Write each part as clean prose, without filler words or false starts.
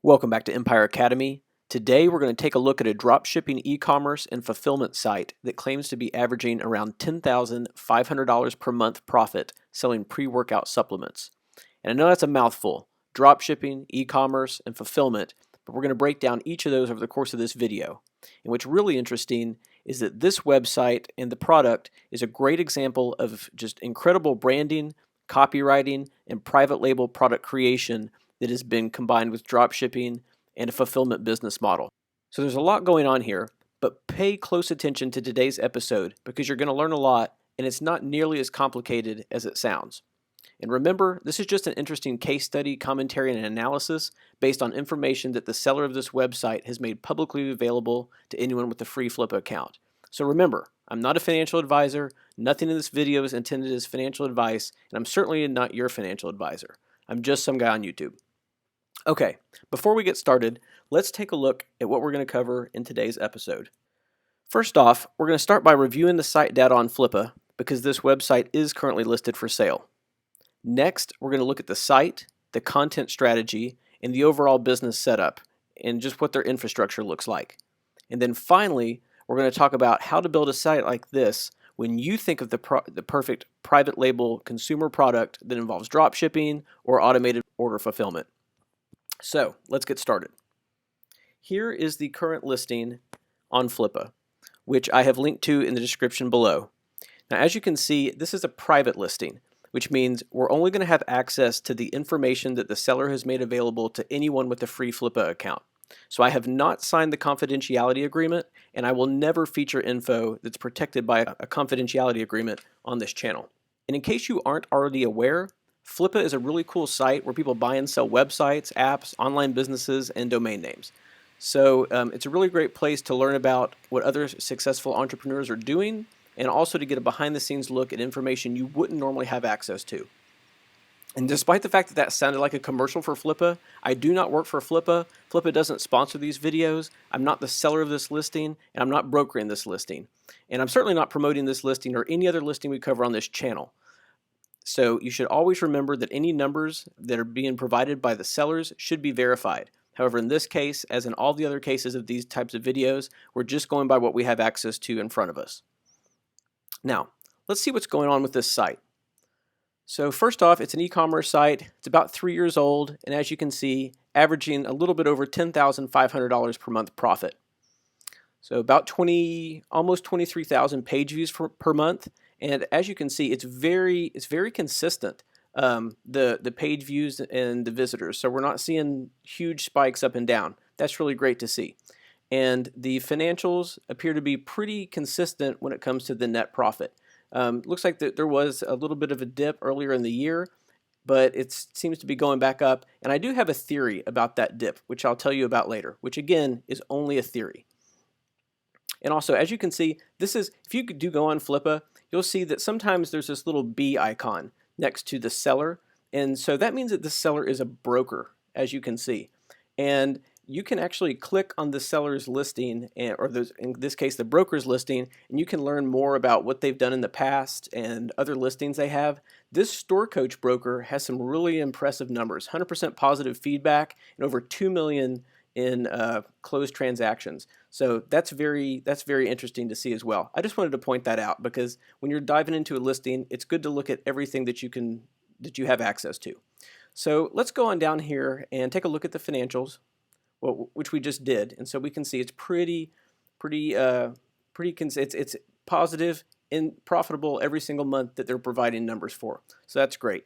Welcome back to Empire Academy. Today we're going to take a look at a dropshipping e-commerce and fulfillment site that claims to be averaging around $10,500 per month profit selling pre-workout supplements. And I know that's a mouthful, dropshipping, e-commerce, and fulfillment, but we're going to break down each of those over the course of this video. And what's really interesting is that this website and the product is a great example of just incredible branding, copywriting, and private label product creation that has been combined with drop shipping and a fulfillment business model. So there's a lot going on here, but pay close attention to today's episode because you're going to learn a lot and it's not nearly as complicated as it sounds. And remember, this is just an interesting case study, commentary, and analysis based on information that the seller of this website has made publicly available to anyone with a free Flippa account. So remember, I'm not a financial advisor, nothing in this video is intended as financial advice, and I'm certainly not your financial advisor. I'm just some guy on YouTube. Okay, before we get started, let's take a look at what we're going to cover in today's episode. First off, we're going to start by reviewing the site data on Flippa because this website is currently listed for sale. Next, we're going to look at the site, the content strategy, and the overall business setup, and just what their infrastructure looks like. And then finally, we're going to talk about how to build a site like this when you think of the perfect private label consumer product that involves drop shipping or automated order fulfillment. So let's get started. Here is the current listing on Flippa, which I have linked to in the description below. Now, as you can see, this is a private listing, which means we're only going to have access to the information that the seller has made available to anyone with a free Flippa account. So I have not signed the confidentiality agreement, and I will never feature info that's protected by a confidentiality agreement on this channel. And in case you aren't already aware, Flippa is a really cool site where people buy and sell websites, apps, online businesses, and domain names. So it's a really great place to learn about what other successful entrepreneurs are doing and also to get a behind-the-scenes look at information you wouldn't normally have access to. And despite the fact that that sounded like a commercial for Flippa, I do not work for Flippa. Flippa doesn't sponsor these videos. I'm not the seller of this listing, and I'm not brokering this listing. And I'm certainly not promoting this listing or any other listing we cover on this channel. So you should always remember that any numbers that are being provided by the sellers should be verified. However, in this case, as in all the other cases of these types of videos, we're just going by what we have access to in front of us. Now, let's see what's going on with this site. So first off, it's an e-commerce site. It's about 3 years old, and as you can see, averaging a little bit over $10,500 per month profit. So about almost 23,000 page views per month. And as you can see, it's very consistent, the page views and the visitors. So we're not seeing huge spikes up and down. That's really great to see. And the financials appear to be pretty consistent when it comes to the net profit. Looks like there was a little bit of a dip earlier in the year, but it seems to be going back up. And I do have a theory about that dip, which I'll tell you about later, which again is only a theory. And also, as you can see, this is, if you do go on Flippa, you'll see that sometimes there's this little bee icon next to the seller. And so that means that the seller is a broker, as you can see. And you can actually click on the seller's listing, or in this case, the broker's listing, and you can learn more about what they've done in the past and other listings they have. This Store Coach broker has some really impressive numbers, 100% positive feedback, and over 2 million in closed transactions. So that's very interesting to see as well. I just wanted to point that out because when you're diving into a listing, it's good to look at everything that you have access to. So let's go on down here and take a look at the financials, which we just did, and so we can see it's it's positive and profitable every single month that they're providing numbers for. So that's great.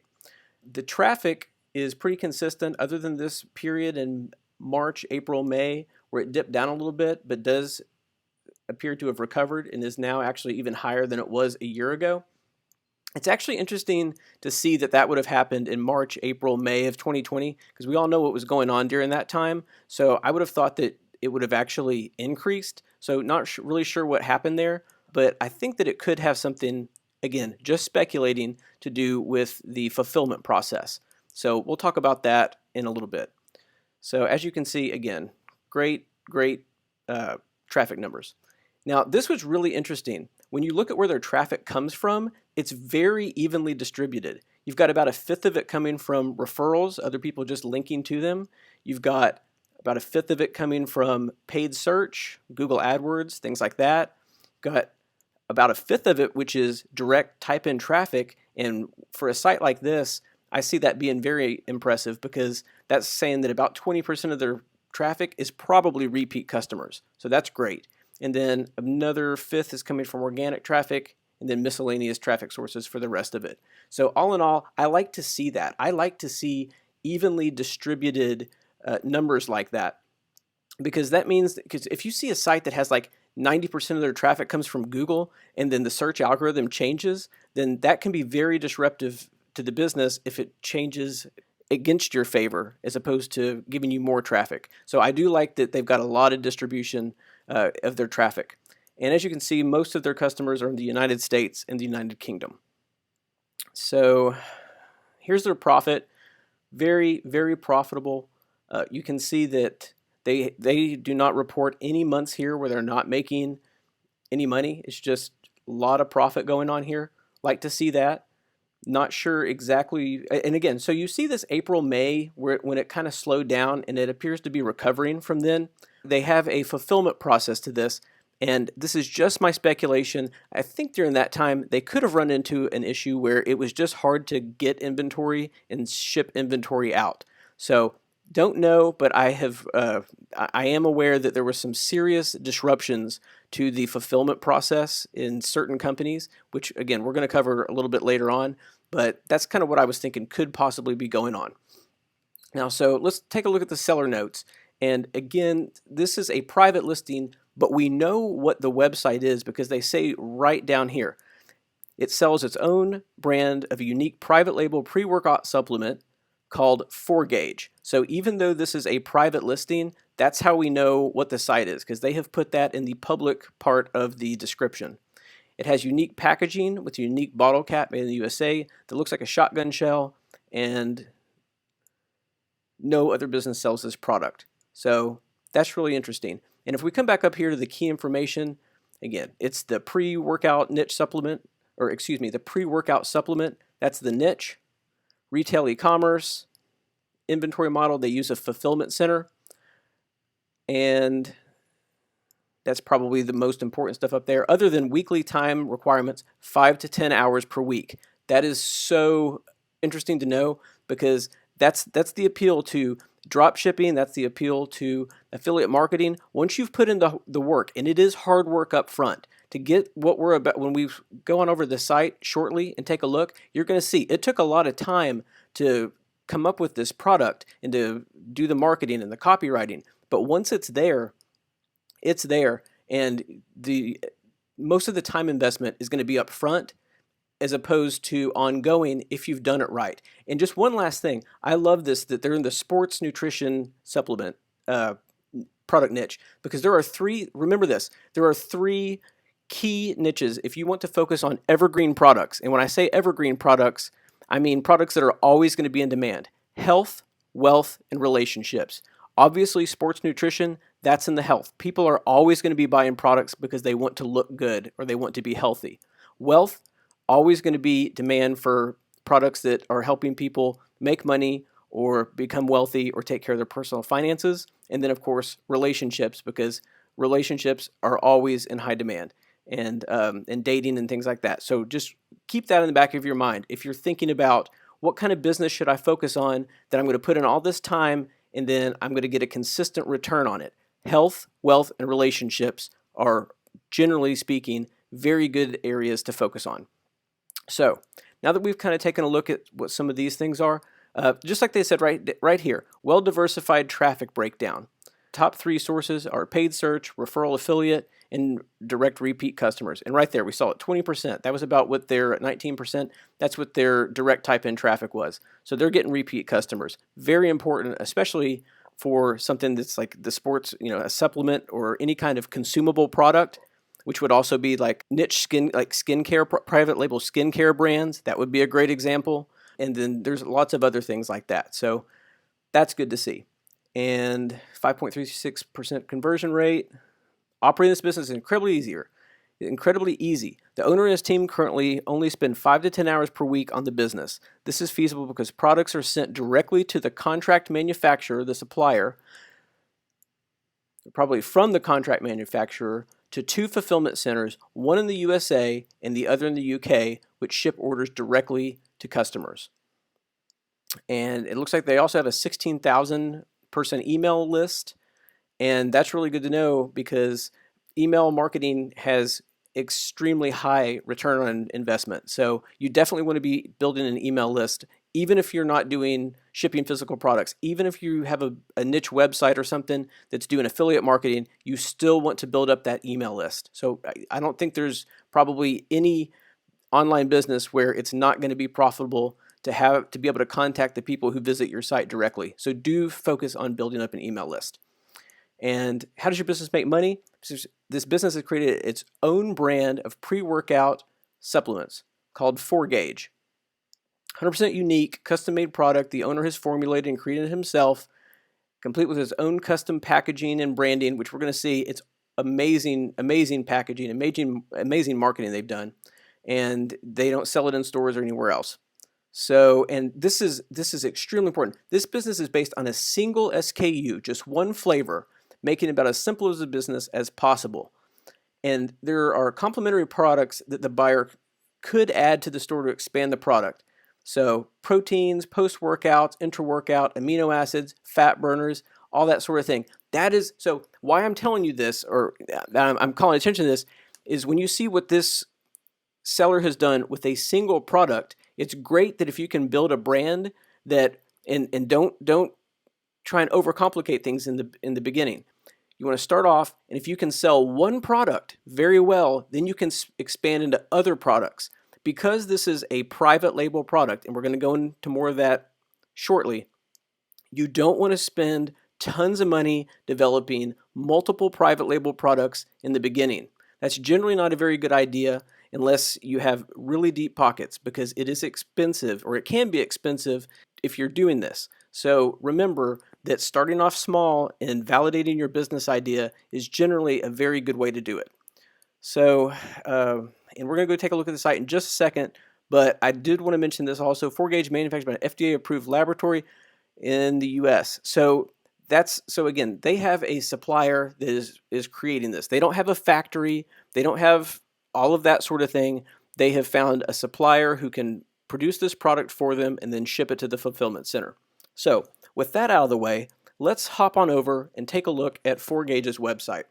The traffic is pretty consistent, other than this period in March, April, May, where it dipped down a little bit, but does appear to have recovered and is now actually even higher than it was a year ago. It's actually interesting to see that would have happened in March, April, May of 2020, because we all know what was going on during that time. So I would have thought that it would have actually increased. So not really sure what happened there, but I think that it could have something, again, just speculating, to do with the fulfillment process. So we'll talk about that in a little bit. So as you can see, again, great traffic numbers. Now, this was really interesting. When you look at where their traffic comes from, it's very evenly distributed. You've got about a fifth of it coming from referrals, other people just linking to them. You've got about a fifth of it coming from paid search, Google AdWords, things like that. Got about a fifth of it, which is direct type-in traffic. And for a site like this, I see that being very impressive because that's saying that about 20% of their traffic is probably repeat customers. So that's great. And then another fifth is coming from organic traffic, and then miscellaneous traffic sources for the rest of it. So all in all, I like to see that. I like to see evenly distributed numbers like that, because that means, because if you see a site that has like 90% of their traffic comes from Google and then the search algorithm changes, then that can be very disruptive to the business if it changes against your favor as opposed to giving you more traffic. So I do like that they've got a lot of distribution of their traffic. And as you can see, most of their customers are in the United States and the United Kingdom. So here's their profit. Very, very profitable. You can see that they do not report any months here where they're not making any money. It's just a lot of profit going on here. Like to see that. Not sure exactly. And again, so you see this April, May, when it kind of slowed down and it appears to be recovering from then. They have a fulfillment process to this. And this is just my speculation. I think during that time, they could have run into an issue where it was just hard to get inventory and ship inventory out. So don't know, but I am aware that there were some serious disruptions to the fulfillment process in certain companies, which again, we're going to cover a little bit later on, but that's kind of what I was thinking could possibly be going on. Now, so let's take a look at the seller notes. And again, this is a private listing, but we know what the website is because they say right down here. It sells its own brand of a unique private label pre-workout supplement called 4Gauge. So even though this is a private listing, that's how we know what the site is, because they have put that in the public part of the description. It has unique packaging with a unique bottle cap made in the USA that looks like a shotgun shell, and no other business sells this product. So that's really interesting. And if we come back up here to the key information, again, it's the pre-workout niche supplement, or excuse me, the pre-workout supplement. That's the niche. Retail e-commerce, inventory model, they use a fulfillment center. And that's probably the most important stuff up there. Other than weekly time requirements, 5 to 10 hours per week. That is so interesting to know because that's the appeal to drop shipping. That's the appeal to affiliate marketing. Once you've put in the work, and it is hard work up front, to get what we're about, when we go on over the site shortly and take a look, you're going to see it took a lot of time to come up with this product and to do the marketing and the copywriting. But once it's there, and the most of the time investment is going to be up front as opposed to ongoing if you've done it right. And just one last thing, I love this, that they're in the sports nutrition supplement product niche, because there are three, remember this, there are three key niches if you want to focus on evergreen products. And when I say evergreen products, I mean products that are always going to be in demand: health, wealth, and relationships. Obviously, sports nutrition, that's in the health. People are always going to be buying products because they want to look good or they want to be healthy. Wealth, always going to be demand for products that are helping people make money or become wealthy or take care of their personal finances. And then, of course, relationships, because relationships are always in high demand, and dating and things like that. So just keep that in the back of your mind. If you're thinking about what kind of business should I focus on that I'm going to put in all this time and then I'm going to get a consistent return on it, health, wealth, and relationships are, generally speaking, very good areas to focus on. So now that we've kind of taken a look at what some of these things are, just like they said right here, well-diversified traffic breakdown. Top three sources are paid search, referral affiliate, and direct repeat customers. And right there, we saw it, 20%. That was about what their 19%. That's what their direct type-in traffic was. So they're getting repeat customers. Very important, especially for something that's like the sports, a supplement or any kind of consumable product, which would also be like niche skin, like skincare, private label skincare brands. That would be a great example. And then there's lots of other things like that. So that's good to see. And 5.36% conversion rate. Operating this business is incredibly easy. The owner and his team currently only spend 5 to 10 hours per week on the business. This is feasible because products are sent directly to the contract manufacturer, the supplier, probably from the contract manufacturer to 2 fulfillment centers, one in the USA and the other in the UK, which ship orders directly to customers. And it looks like they also have a 16,000 person email list. And that's really good to know because email marketing has extremely high return on investment. So you definitely want to be building an email list, even if you're not doing shipping physical products. Even if you have a niche website or something that's doing affiliate marketing, you still want to build up that email list. So I don't think there's probably any online business where it's not going to be profitable to be able to contact the people who visit your site directly. So do focus on building up an email list. And how does your business make money? This business has created its own brand of pre-workout supplements called 4Gauge. 100% unique, custom-made product the owner has formulated and created himself, complete with his own custom packaging and branding, which we're going to see. It's amazing, amazing packaging, amazing marketing they've done. And they don't sell it in stores or anywhere else. So, and this is extremely important. This business is based on a single SKU, just one flavor, making it about as simple as a business as possible. And there are complementary products that the buyer could add to the store to expand the product. So proteins, post-workouts, intra-workout, amino acids, fat burners, all that sort of thing. That is, so why I'm telling you this, or I'm calling attention to this, is when you see what this seller has done with a single product, it's great that if you can build a brand that, and don't try and overcomplicate things in the beginning. You want to start off, and if you can sell one product very well, then you can expand into other products. Because this is a private label product, and we're going to go into more of that shortly, you don't want to spend tons of money developing multiple private label products in the beginning. That's generally not a very good idea unless you have really deep pockets, because it is expensive, or it can be expensive if you're doing this. So remember that starting off small and validating your business idea is generally a very good way to do it. So, and we're going to go take a look at the site in just a second, but I did want to mention this also. 4Gauge manufactured by an FDA-approved laboratory in the U.S. So again, they have a supplier that is creating this. They don't have a factory. They don't have all of that sort of thing. They have found a supplier who can produce this product for them and then ship it to the fulfillment center. So with that out of the way, let's hop on over and take a look at 4Gauge's website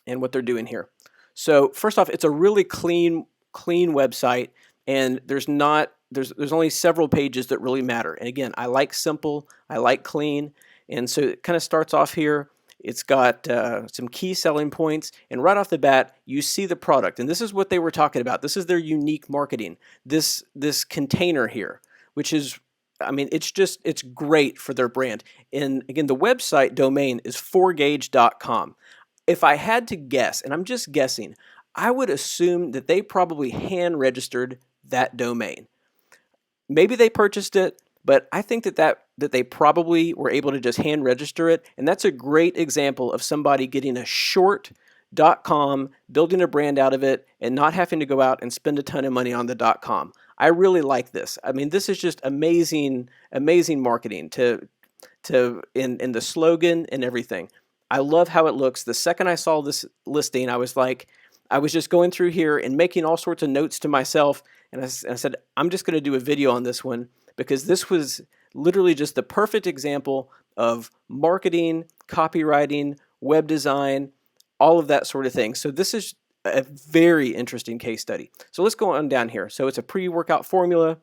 and what they're doing here. So first off, it's a really clean website, and there's only several pages that really matter. And again, I like simple, I like clean, and so it kind of starts off here. It's got some key selling points, and right off the bat, you see the product. And this is what they were talking about. This is their unique marketing. This container here, which is, I mean, it's great for their brand. And again, the website domain is 4gauge.com. If I had to guess, and I'm just guessing, I would assume that they probably hand registered that domain. Maybe they purchased it, but I think that they probably were able to just hand register it. And that's a great example of somebody getting a short.com, building a brand out of it, and not having to go out and spend a ton of money on the .com. I really like this. I mean, this is just amazing marketing in the slogan and everything. I love how it looks. The second I saw this listing, I was just going through here and making all sorts of notes to myself, and I said, I'm just going to do a video on this one, because this was literally just the perfect example of marketing, copywriting, web design, all of that sort of thing. So this is a very interesting case study. So let's go on down here. So it's a pre-workout formula.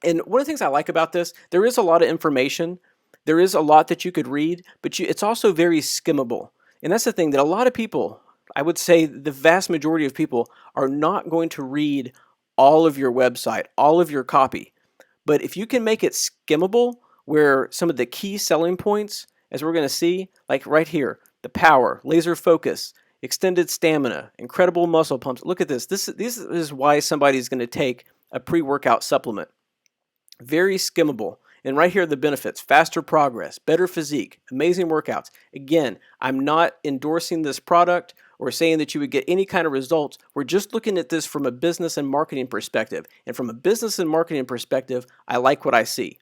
And one of the things I like about this, there is a lot of information. There is a lot that you could read, but it's also very skimmable. And that's the thing, that a lot of people, I would say the vast majority of people, are not going to read all of your website, all of your copy. But if you can make it skimmable, where some of the key selling points, as we're going to see, like right here, the power, laser focus, extended stamina, incredible muscle pumps. Look at this. This is why somebody's going to take a pre-workout supplement. Very skimmable. And right here are the benefits: faster progress, better physique, amazing workouts. Again, I'm not endorsing this product or saying that you would get any kind of results. We're just looking at this from a business and marketing perspective. And from a business and marketing perspective, I like what I see.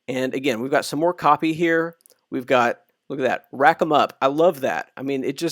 And again, we've got some more copy here. We've got Look at that. Rack them up. I love that. I mean, it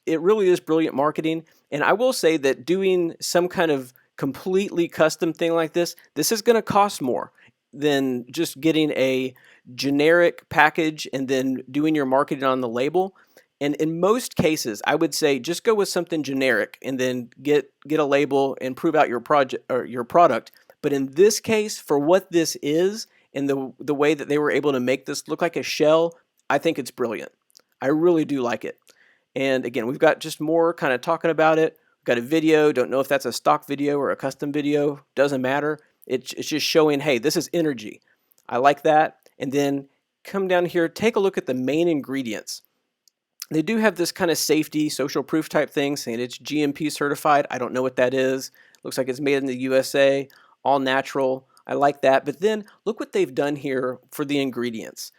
really is brilliant marketing. And I will say that doing some kind of completely custom thing like this is going to cost more than just getting a generic package and then doing your marketing on the label. And in most cases, I would say just go with something generic and then get a label and prove out your project or your product. But in this case, for what this is and the way that they were able to make this look like a shell, I think it's brilliant. I really do like it. And again, we've got just more kind of talking about it. We've got a video. Don't know if that's a stock video or a custom video. Doesn't matter. It's just showing, hey, this is energy. I like that. And then come down here, take a look at the main ingredients. They do have this kind of safety, social proof type thing saying it's GMP certified. I don't know what that is. Looks like it's made in the USA, all natural. I like that. But then look what they've done here for the ingredients.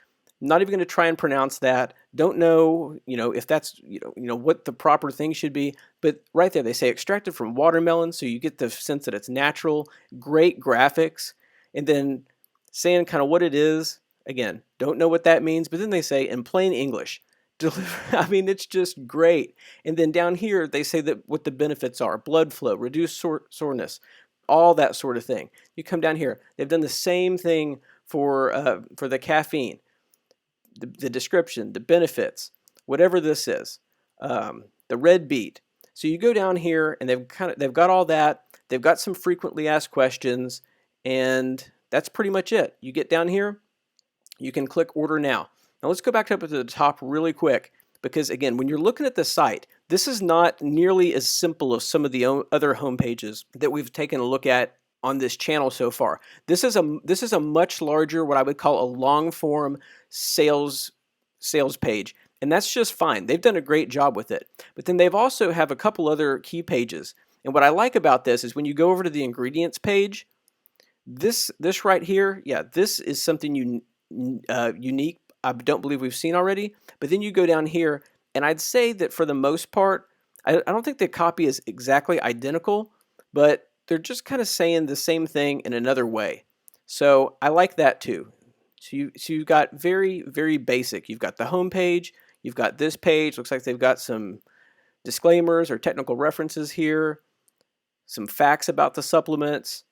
Not even going to try and pronounce that. Don't know, if that's, what the proper thing should be. But right there, they say extracted from watermelon, so you get the sense that it's natural. Great graphics, and then saying kind of what it is. Again, don't know what that means. But then they say in plain English. I mean, it's just great. And then down here, they say that what the benefits are: blood flow, reduced soreness, all that sort of thing. You come down here, they've done the same thing for the caffeine. The description, the benefits, whatever this is, the red beet. So you go down here, and they've got all that. They've got some frequently asked questions, and that's pretty much it. You get down here, you can click order now. Now let's go back up to the top really quick, because again, when you're looking at the site, this is not nearly as simple as some of the other home pages that we've taken a look at on this channel so far. This is a much larger, what I would call a long form sales page, and that's just fine. They've done a great job with it. But then they've also have a couple other key pages. And what I like about this is when you go over to the ingredients page, this right here, yeah, this is something unique. I don't believe we've seen already. But then you go down here, and I'd say that for the most part, I don't think the copy is exactly identical, but they're just kind of saying the same thing in another way. So I like that too. So you've got very, very basic. You've got the home page. You've got this page. Looks like they've got some disclaimers or technical references here, some facts about the supplements.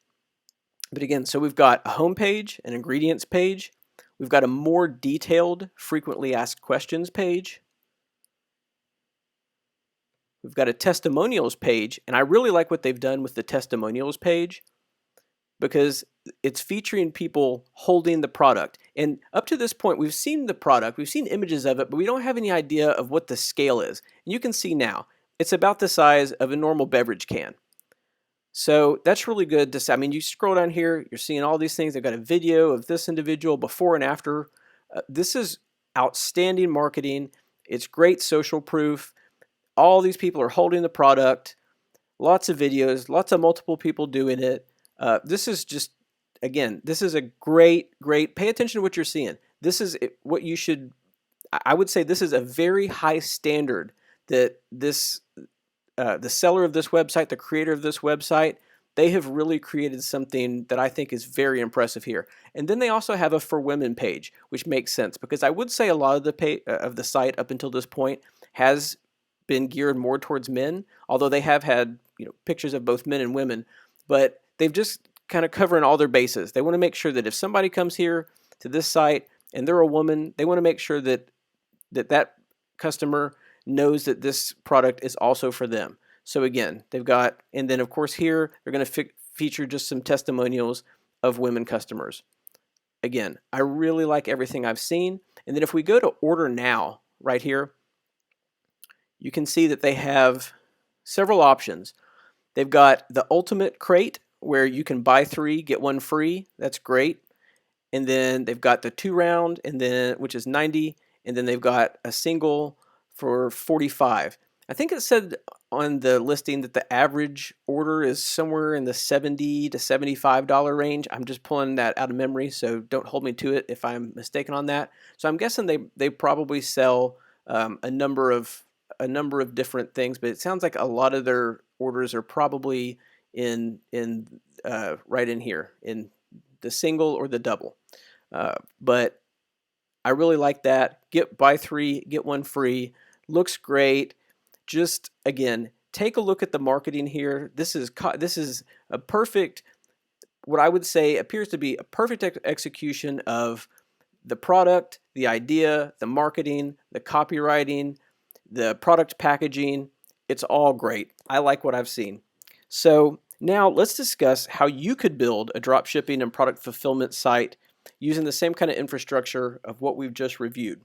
But again, so we've got a home page, an ingredients page. We've got a more detailed frequently asked questions page. We've got a testimonials page, and I really like what they've done with the testimonials page because it's featuring people holding the product. And up to this point, we've seen the product, we've seen images of it, but we don't have any idea of what the scale is. And you can see now, it's about the size of a normal beverage can. So that's really good to see. I mean, you scroll down here, you're seeing all these things. They've got a video of this individual before and after. This is outstanding marketing. It's great social proof. All these people are holding the product. Lots of videos, lots of multiple people doing it. This is just, again, this is a great, pay attention to what you're seeing. This is what you should, I would say this is a very high standard that this, the seller of this website, the creator of this website, they have really created something that I think is very impressive here. And then they also have a for women page, which makes sense because I would say a lot of the site up until this point has been geared more towards men, although they have had pictures of both men and women, but they've just kind of covering all their bases. They want to make sure that if somebody comes here to this site and they're a woman, they want to make sure that that customer knows that this product is also for them. So again, they've got, and then of course here they're going to feature just some testimonials of women customers. Again, I really like everything I've seen. And then if we go to order now right here, you can see that they have several options. They've got the ultimate crate where you can buy 3, get 1 free. That's great. And then they've got the 2 round, and then which is 90, and then they've got a single for 45. I think it said on the listing that the average order is somewhere in the $70 to $75 range. I'm just pulling that out of memory, so don't hold me to it if I'm mistaken on that. So I'm guessing they probably sell a number of different things, but it sounds like a lot of their orders are probably in right in here in the single or the double. But I really like that. Buy 3, get 1 free. Looks great. Just again, take a look at the marketing here. This is a perfect, what I would say appears to be a perfect execution of the product, the idea, the marketing, the copywriting, the product packaging. It's all great. I like what I've seen. So now let's discuss how you could build a dropshipping and product fulfillment site using the same kind of infrastructure of what we've just reviewed.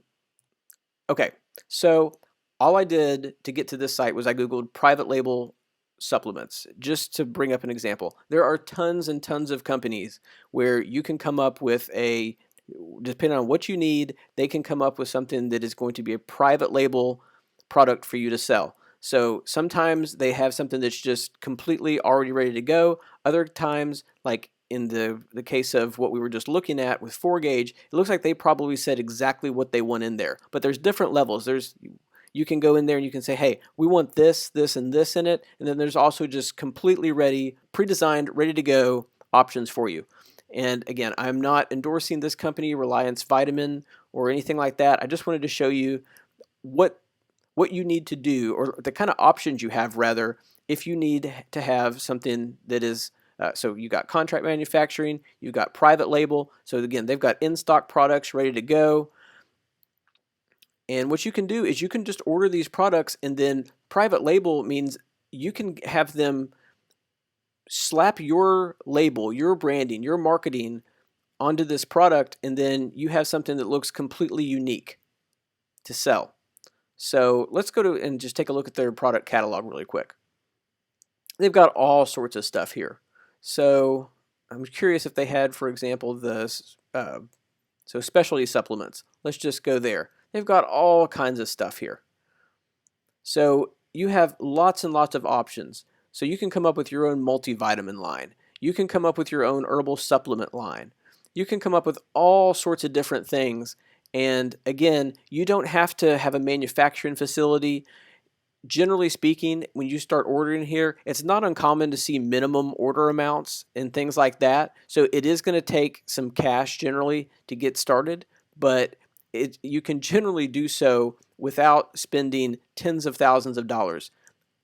Okay, so all I did to get to this site was I Googled private label supplements, just to bring up an example. There are tons and tons of companies where you can come up with depending on what you need, they can come up with something that is going to be a private label product for you to sell. So sometimes they have something that's just completely already ready to go. Other times, like in the case of what we were just looking at with 4Gauge, it looks like they probably said exactly what they want in there. But there's different levels. You can go in there and you can say, hey, we want this, this, and this in it. And then there's also just completely ready, pre-designed, ready to go options for you. And again, I'm not endorsing this company, Reliance Vitamin, or anything like that. I just wanted to show you what you need to do, or the kind of options you have, rather, if you need to have something that is, so you got contract manufacturing, you got private label. So again, they've got in-stock products ready to go. And what you can do is you can just order these products, and then private label means you can have them slap your label, your branding, your marketing onto this product, and then you have something that looks completely unique to sell. So let's go to and just take a look at their product catalog really quick. They've got all sorts of stuff here. So I'm curious if they had, for example, so specialty supplements. Let's just go there. They've got all kinds of stuff here. So you have lots and lots of options. So you can come up with your own multivitamin line. You can come up with your own herbal supplement line. You can come up with all sorts of different things. And again, you don't have to have a manufacturing facility. Generally speaking, when you start ordering here, it's not uncommon to see minimum order amounts and things like that. So it is going to take some cash generally to get started, but you can generally do so without spending tens of thousands of dollars.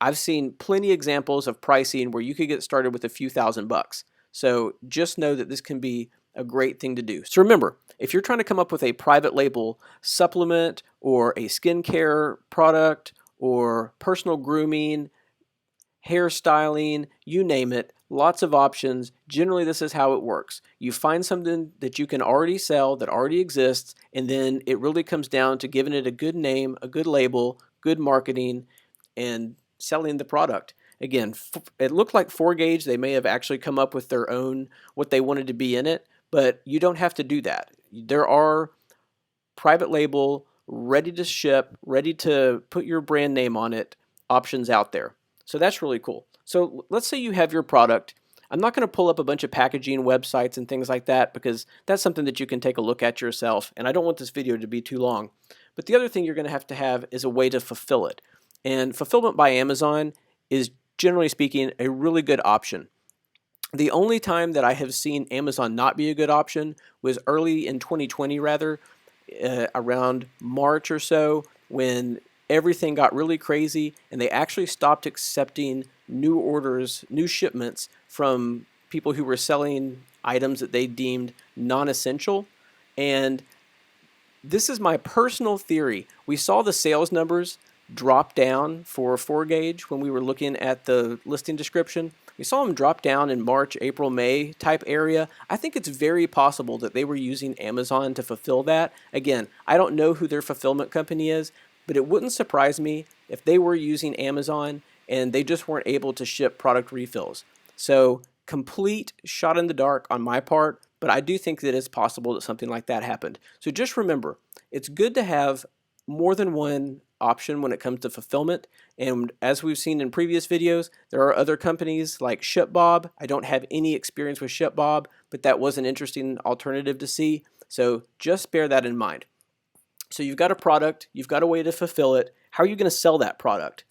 I've seen plenty of examples of pricing where you could get started with a few $1,000s. So just know that this can be a great thing to do. So remember, if you're trying to come up with a private label supplement or a skincare product or personal grooming, hairstyling, you name it, lots of options. Generally, this is how it works. You find something that you can already sell, that already exists, and then it really comes down to giving it a good name, a good label, good marketing, and selling the product. Again, it looked like 4Gauge. They may have actually come up with their own, what they wanted to be in it, but you don't have to do that. There are private label, ready to ship, ready to put your brand name on it, options out there. So that's really cool. So let's say you have your product. I'm not going to pull up a bunch of packaging websites and things like that because that's something that you can take a look at yourself, and I don't want this video to be too long. But the other thing you're going to have is a way to fulfill it. And fulfillment by Amazon is, generally speaking, a really good option. The only time that I have seen Amazon not be a good option was early in 2020, rather, around March or so, when everything got really crazy and they actually stopped accepting new orders, new shipments from people who were selling items that they deemed non-essential. And this is my personal theory. We saw the sales numbers drop down for 4Gauge when we were looking at the listing description. We saw them drop down in March, April, May type area. I think it's very possible that they were using Amazon to fulfill that. Again, I don't know who their fulfillment company is, but it wouldn't surprise me if they were using Amazon and they just weren't able to ship product refills. So complete shot in the dark on my part, but I do think that it's possible that something like that happened. So just remember, it's good to have more than one option when it comes to fulfillment. And as we've seen in previous videos, there are other companies like ShipBob. I don't have any experience with ShipBob, but that was an interesting alternative to see. So just bear that in mind. So you've got a product, you've got a way to fulfill it. How are you going to sell that product?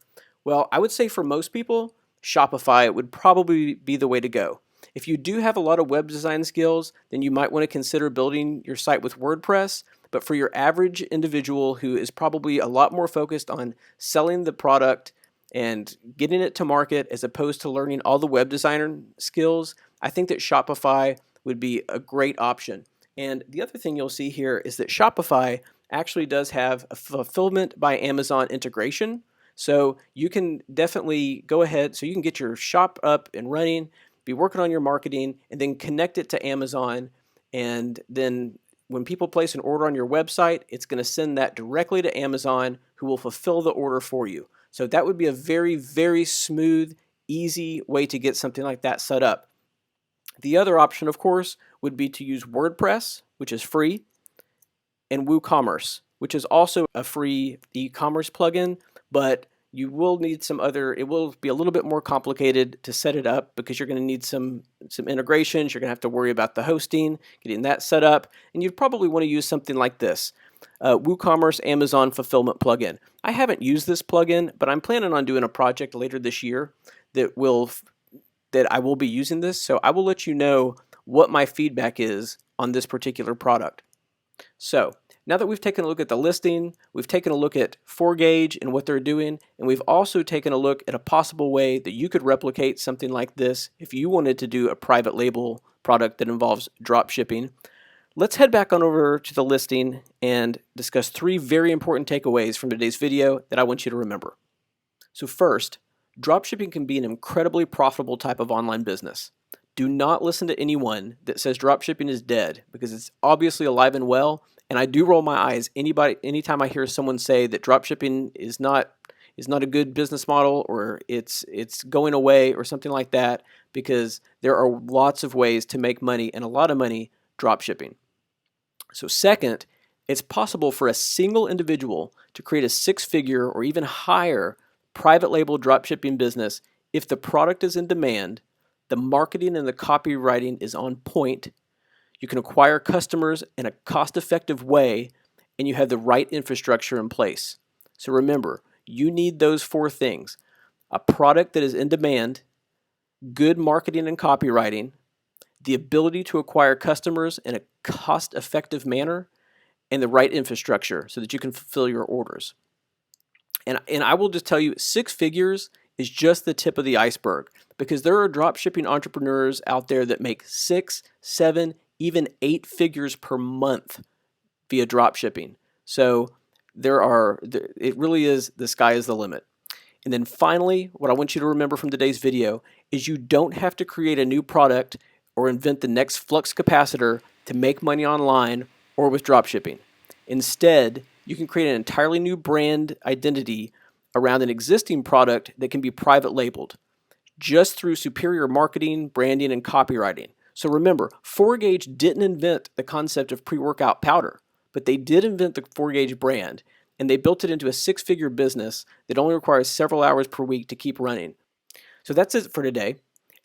Well, I would say for most people, Shopify would probably be the way to go. If you do have a lot of web design skills, then you might want to consider building your site with WordPress. But for your average individual who is probably a lot more focused on selling the product and getting it to market as opposed to learning all the web designer skills, I think that Shopify would be a great option. And the other thing you'll see here is that Shopify actually does have a fulfillment by Amazon integration. So you can definitely go ahead, so you can get your shop up and running, be working on your marketing, and then connect it to Amazon. And then when people place an order on your website, it's going to send that directly to Amazon, who will fulfill the order for you. So that would be a very, very smooth, easy way to get something like that set up. The other option, of course, would be to use WordPress, which is free, and WooCommerce, which is also a free e-commerce plugin, but you will need some other, it will be a little bit more complicated to set it up because you're going to need some integrations. You're going to have to worry about the hosting, getting that set up, and you'd probably want to use something like this, WooCommerce Amazon Fulfillment Plugin. I haven't used this plugin, but I'm planning on doing a project later this year that I will be using this, so I will let you know what my feedback is on this particular product. So now that we've taken a look at the listing, we've taken a look at 4Gauge and what they're doing, and we've also taken a look at a possible way that you could replicate something like this if you wanted to do a private label product that involves drop shipping. Let's head back on over to the listing and discuss 3 very important takeaways from today's video that I want you to remember. So first, dropshipping can be an incredibly profitable type of online business. Do not listen to anyone that says dropshipping is dead, because it's obviously alive and well, and I do roll my eyes anytime I hear someone say that dropshipping is not a good business model, or it's going away or something like that, because there are lots of ways to make money, and a lot of money, dropshipping. So second, it's possible for a single individual to create a 6-figure or even higher private label dropshipping business if the product is in demand, the marketing and the copywriting is on point, you can acquire customers in a cost-effective way, and you have the right infrastructure in place. So remember, you need those 4 things: a product that is in demand, good marketing and copywriting, the ability to acquire customers in a cost-effective manner, and the right infrastructure so that you can fulfill your orders. And I will just tell you, 6 figures is just the tip of the iceberg, because there are dropshipping entrepreneurs out there that make 6, 7, even 8 figures per month via dropshipping. So it really is, the sky is the limit. And then finally, what I want you to remember from today's video is you don't have to create a new product or invent the next flux capacitor to make money online or with dropshipping. Instead, you can create an entirely new brand identity around an existing product that can be private labeled just through superior marketing, branding, and copywriting. So remember, 4Gauge didn't invent the concept of pre-workout powder, but they did invent the 4Gauge brand, and they built it into a 6-figure business that only requires several hours per week to keep running. So that's it for today.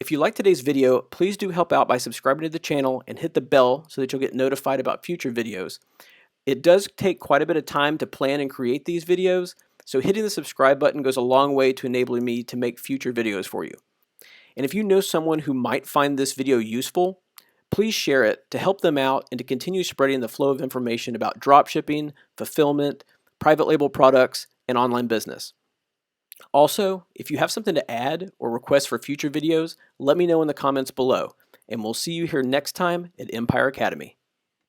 If you like today's video, please do help out by subscribing to the channel and hit the bell so that you'll get notified about future videos. It does take quite a bit of time to plan and create these videos, so hitting the subscribe button goes a long way to enabling me to make future videos for you. And if you know someone who might find this video useful, please share it to help them out and to continue spreading the flow of information about dropshipping, fulfillment, private label products, and online business. Also, if you have something to add or request for future videos, let me know in the comments below, and we'll see you here next time at Empire Academy.